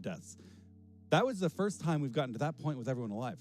deaths. That was the first time we've gotten to that point with everyone alive.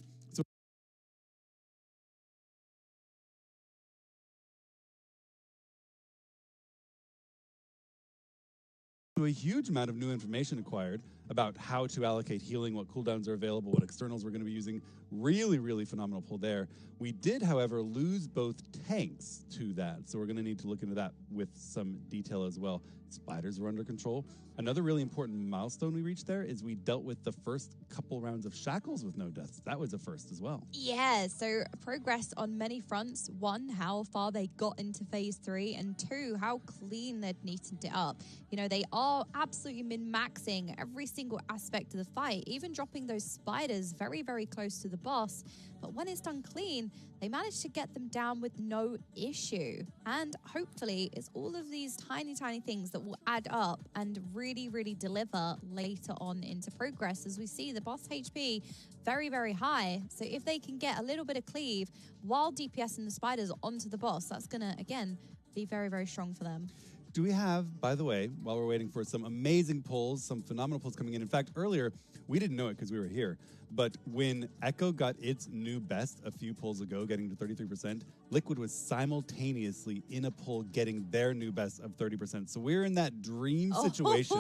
So a huge amount of new information acquired about how to allocate healing, what cooldowns are available, what externals we're going to be using. Really, really phenomenal pull there. We did, however, lose both tanks to that, so we're going to need to look into that with some detail as well. Spiders were under control. Another really important milestone we reached there is we dealt with the first couple rounds of shackles with no deaths. That was a first as well. Yeah, so progress on many fronts. One, how far they got into phase 3, and 2, how clean they'd neatened it up. You know, they are absolutely min-maxing every single aspect of the fight, even dropping those spiders very, very close to the boss. But when it's done clean, they managed to get them down with no issue. And hopefully it's all of these tiny, tiny things that will add up and really, really deliver later on into progress. As we see the boss HP very, very high. So if they can get a little bit of cleave while DPSing the spiders onto the boss, that's going to, again, be very, very strong for them. Do we have, by the way, while we're waiting for some amazing pulls, some phenomenal pulls coming in. In fact, earlier, we didn't know it because we were here, but when Echo got its new best a few pulls ago, getting to 33%, Liquid was simultaneously in a pull getting their new best of 30%. So we're in that dream situation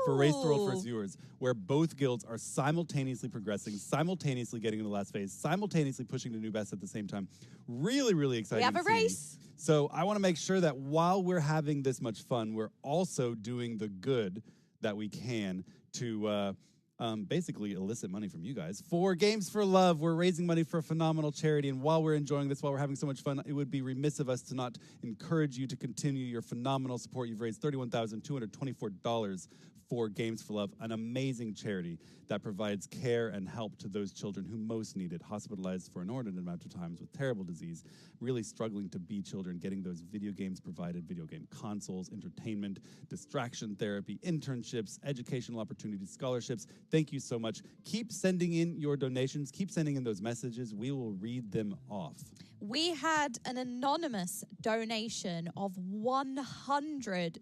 for Race to World First viewers, where both guilds are simultaneously progressing, simultaneously getting in the last phase, simultaneously pushing to new best at the same time. Really, really exciting. We have a race. So I want to make sure that while we're having this much fun, we're also doing the good that we can to basically elicit money from you guys. For Games for Love, we're raising money for a phenomenal charity, and while we're enjoying this, while we're having so much fun, it would be remiss of us to not encourage you to continue your phenomenal support. You've raised $31,224 for Games for Love, an amazing charity that provides care and help to those children who most need it, hospitalized for an inordinate amount of times with terrible disease, really struggling to be children, getting those video games provided, video game consoles, entertainment, distraction therapy, internships, educational opportunities, scholarships. Thank you so much. Keep sending in your donations. Keep sending in those messages. We will read them off. We had an anonymous donation of $100.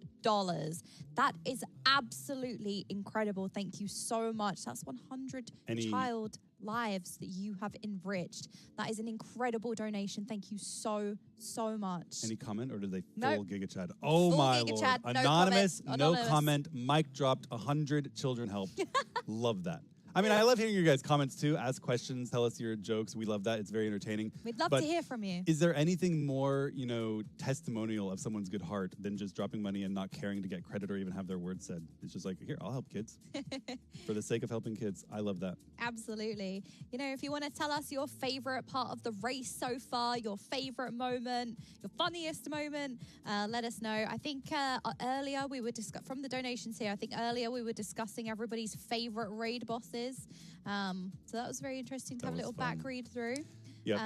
That is absolutely incredible. Thank you so much. That's 100 child lives that you have enriched. That is an incredible donation. Thank you so, so much. Any comment, or did they Nope. full Giga Chad? Oh Full my Giga Lord. Chad, Anonymous, no no comment. comment. Mic dropped. 100 children helped. Love that. I mean, I love hearing your guys' comments too. Ask questions, tell us your jokes. We love that. It's very entertaining. We'd love But to hear from you. is there anything more, you know, testimonial of someone's good heart than just dropping money and not caring to get credit or even have their word said? It's just like, here, I'll help kids. For the sake of helping kids. I love that. Absolutely. You know, if you want to tell us your favorite part of the race so far, your favorite moment, your funniest moment, let us know. I think earlier we were from the donations here, I think earlier we were discussing everybody's favorite raid bosses. So that was very interesting to have a little back read through. Yep.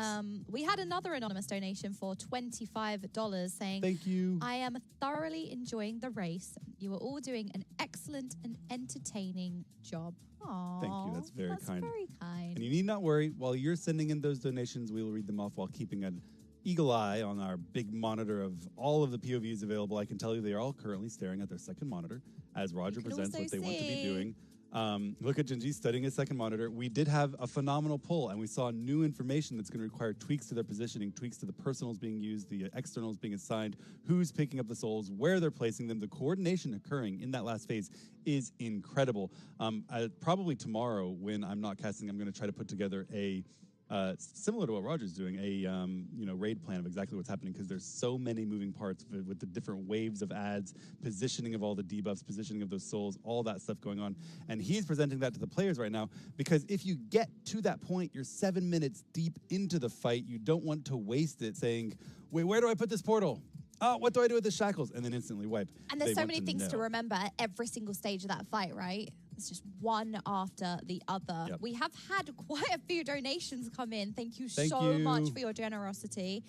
We had another anonymous donation for $25 saying, Thank you. I am thoroughly enjoying the race. You are all doing an excellent and entertaining job. Aww, Thank you. That's very kind. Very kind. And you need not worry. While you're sending in those donations, we will read them off while keeping an eagle eye on our big monitor of all of the POVs available. I can tell you they are all currently staring at their second monitor as Roger presents what they want to be doing. Look at Zinji studying his second monitor. We did have a phenomenal pull, and we saw new information that's going to require tweaks to their positioning, tweaks to the personals being used, the externals being assigned, who's picking up the souls, where they're placing them. The coordination occurring in that last phase is incredible. Probably tomorrow, when I'm not casting, I'm going to try to put together a similar to what Roger's doing, a raid plan of exactly what's happening, because there's so many moving parts with the different waves of ads, positioning of all the debuffs, positioning of those souls, all that stuff going on. And he's presenting that to the players right now, because if you get to that point, you're 7 minutes deep into the fight, you don't want to waste it saying, wait, where do I put this portal? Oh, what do I do with the shackles? And then instantly wipe. And there's so many things to remember at every single stage of that fight, right? It's just one after the other. Yep. We have had quite a few donations come in. Thank you so much for your generosity.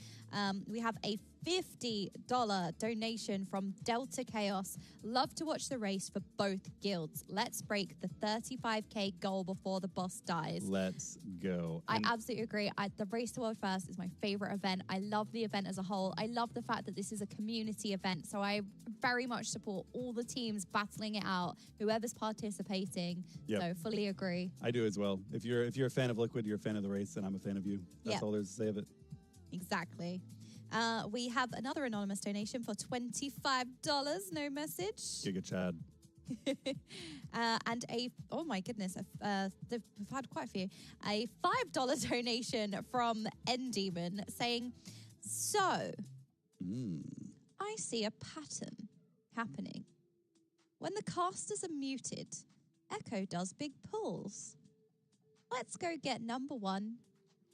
We have a $50 donation from Delta Chaos. Love to watch the race for both guilds. Let's break the 35k goal before the boss dies. Let's go. I absolutely agree. The Race to World First is my favorite event. I love the event as a whole. I love the fact that this is a community event. So I very much support all the teams battling it out, whoever's participating. Yep. So fully agree. I do as well. If you're a fan of Liquid, you're a fan of the race, and I'm a fan of you. That's all there's to say of it. Exactly. We have another anonymous donation for $25. No message. Giga Chad. And oh my goodness, we've had quite a few. A $5 donation from N-Demon saying, so, I see a pattern happening. When the casters are muted, Echo does big pulls. Let's go get number one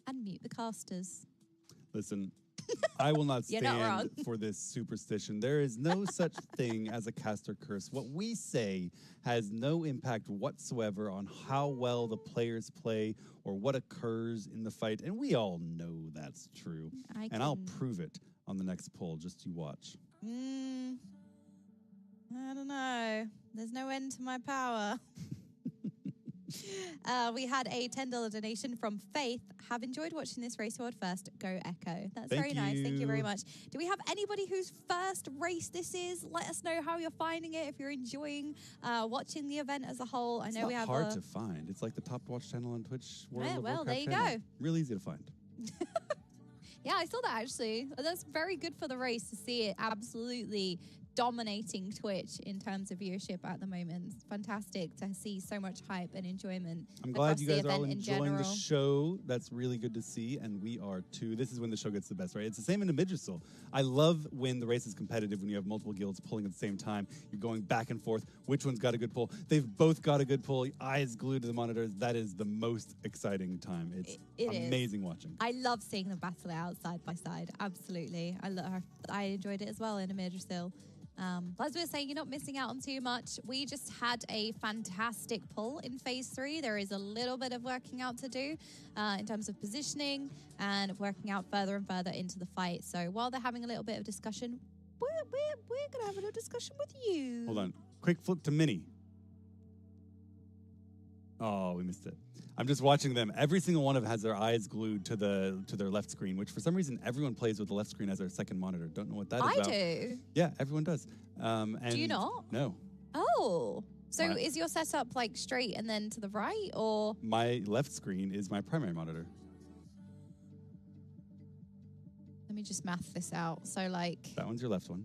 and mute the casters. Listen, I will not You're not wrong. stand for this superstition. There is no such thing as a caster curse. What we say has no impact whatsoever on how well the players play or what occurs in the fight. And we all know that's true. I'll prove it on the next poll. Just you watch. I don't know. There's no end to my power. We had a $10 donation from Faith. Have enjoyed watching this race world first. Go Echo. That's very nice. Thank you very much. Do we have anybody whose first race this is? Let us know how you're finding it. If you're enjoying watching the event as a whole. I know we have hard to find. It's like the top watch channel on Twitch. Well, there you channel. go. Real easy to find. Yeah, I saw that actually. That's very good for the race to see it absolutely dominating Twitch in terms of viewership at the moment. It's fantastic to see so much hype and enjoyment. I'm glad you guys are all enjoying the show. That's really good to see, and we are too. This is when the show gets the best, right? It's the same in Midgersville. I love when the race is competitive, when you have multiple guilds pulling at the same time. You're going back and forth. Which one's got a good pull? They've both got a good pull. Eyes glued to the monitors. That is the most exciting time. It's amazing watching. I love seeing them battle it out side by side. Absolutely. I enjoyed it as well in Midgersville. As we were saying, you're not missing out on too much. We just had a fantastic pull in phase 3. There is a little bit of working out to do in terms of positioning and working out further and further into the fight. So while they're having a little bit of discussion, we're going to have a little discussion with you. Hold on. Quick flip to Mini. Oh, we missed it. I'm just watching them. Every single one of them has their eyes glued to their left screen, which for some reason everyone plays with the left screen as their second monitor. Don't know what that is about. I do. Yeah, everyone does. And do you not? No. Oh. So is your setup like straight and then to the right, or? My left screen is my primary monitor. Let me just math this out. So like... That one's your left one.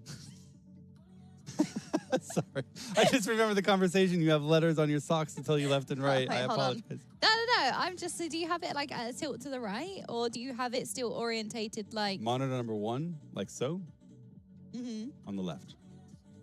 Sorry. I just remember the conversation. You have letters on your socks to tell you left and right. Wait, I apologize. No. I'm just, so do you have it like at a tilt to the right, or do you have it still orientated like... Monitor number 1, like so, on the left.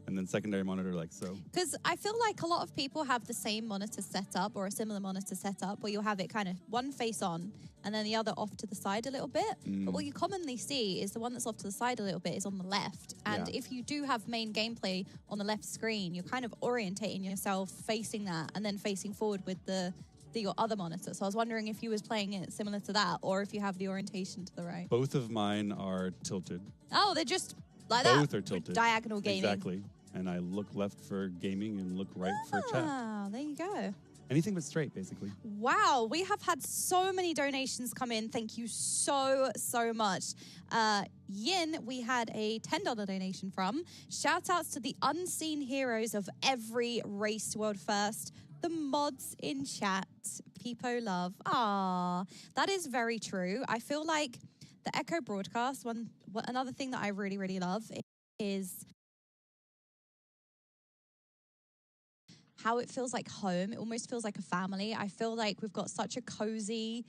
And then secondary monitor like so. Because I feel like a lot of people have the same monitor setup or a similar monitor setup where you'll have it kind of one face on and then the other off to the side a little bit. But what you commonly see is the one that's off to the side a little bit is on the left. And if you do have main gameplay on the left screen, you're kind of orientating yourself facing that and then facing forward with your other monitor. So I was wondering if you was playing it similar to that or if you have the orientation to the right. Both of mine are tilted. Oh, they're just like Both that. Both are tilted. Diagonal gaming. Exactly. And I look left for gaming and look right for chat. Ah, there you go. Anything but straight, basically. Wow, we have had so many donations come in. Thank you so much. Yin, we had a $10 donation from. Shout outs to the unseen heroes of every race world first. The mods in chat. Peepo love. Ah, that is very true. I feel like the Echo broadcast, another thing that I really, really love is how it feels like home. It almost feels like a family. I feel like we've got such a cozy,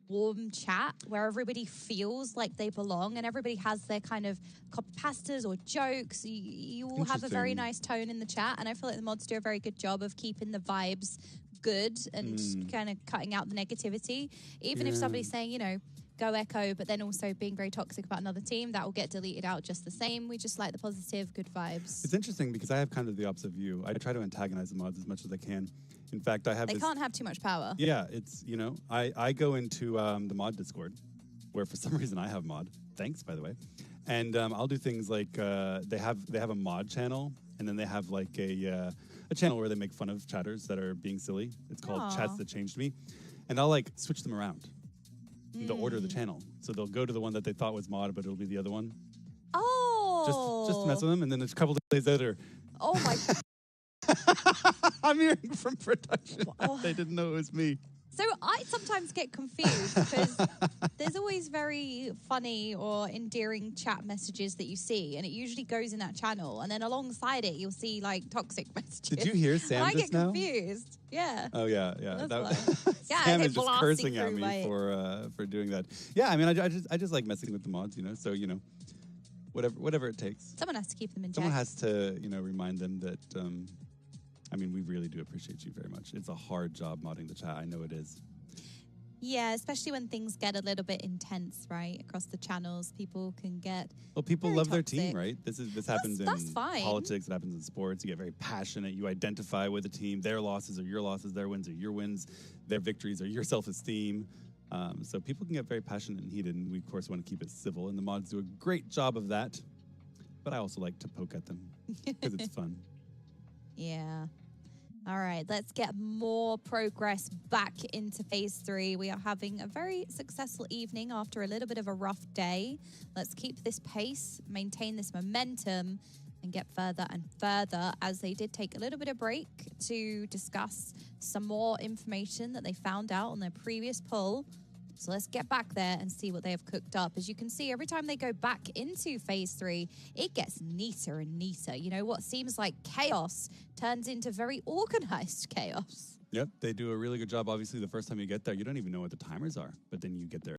warm chat where everybody feels like they belong and everybody has their kind of copy pastas or jokes. You all have a very nice tone in the chat, and I feel like the mods do a very good job of keeping the vibes good and kind of cutting out the negativity. Even if somebody's saying, you know, go Echo, but then also being very toxic about another team, that will get deleted out just the same. We just like the positive, good vibes. It's interesting because I have kind of the opposite view. I try to antagonize the mods as much as I can. In fact, I have They can't have too much power. Yeah, it's, you know, I go into the mod Discord, where for some reason I have mod. Thanks, by the way. And I'll do things like they have a mod channel, and then they have like a channel where they make fun of chatters that are being silly. It's called Chats That Changed Me, and I'll like switch them around. They'll order the channel, so they'll go to the one that they thought was mod, but it'll be the other one. Oh, Just to mess with them, and then a couple of days later. Oh my! I'm hearing from production that they didn't know it was me. So I sometimes get confused because there's always very funny or endearing chat messages that you see, and it usually goes in that channel. And then alongside it, you'll see like toxic messages. Did you hear Sam and just I now? get confused. Yeah. Oh yeah. Yeah, Sam is just cursing at me for doing that. Yeah, I mean, I just like messing with the mods, you know. So whatever it takes. Someone has to keep them in check. Someone has to remind them that. I mean, we really do appreciate you very much. It's a hard job modding the chat. I know it is. Yeah, especially when things get a little bit intense, right? Across the channels, people can get people love their team, right? This happens in fine. politics. It happens in sports. You get very passionate. You identify with the team. Their losses are your losses. Their wins are your wins. Their victories are your self-esteem. So people can get very passionate and heated, and we, of course, want to keep it civil. And the mods do a great job of that. But I also like to poke at them because it's fun. Yeah. All right, let's get more progress back into phase 3. We are having a very successful evening after a little bit of a rough day. Let's keep this pace, maintain this momentum, and get further and further, as they did take a little bit of break to discuss some more information that they found out on their previous poll. So let's get back there and see what they have cooked up. As you can see, every time they go back into phase 3, it gets neater and neater. You know, what seems like chaos turns into very organized chaos. Yep, they do a really good job. Obviously, the first time you get there, you don't even know what the timers are. But then you get there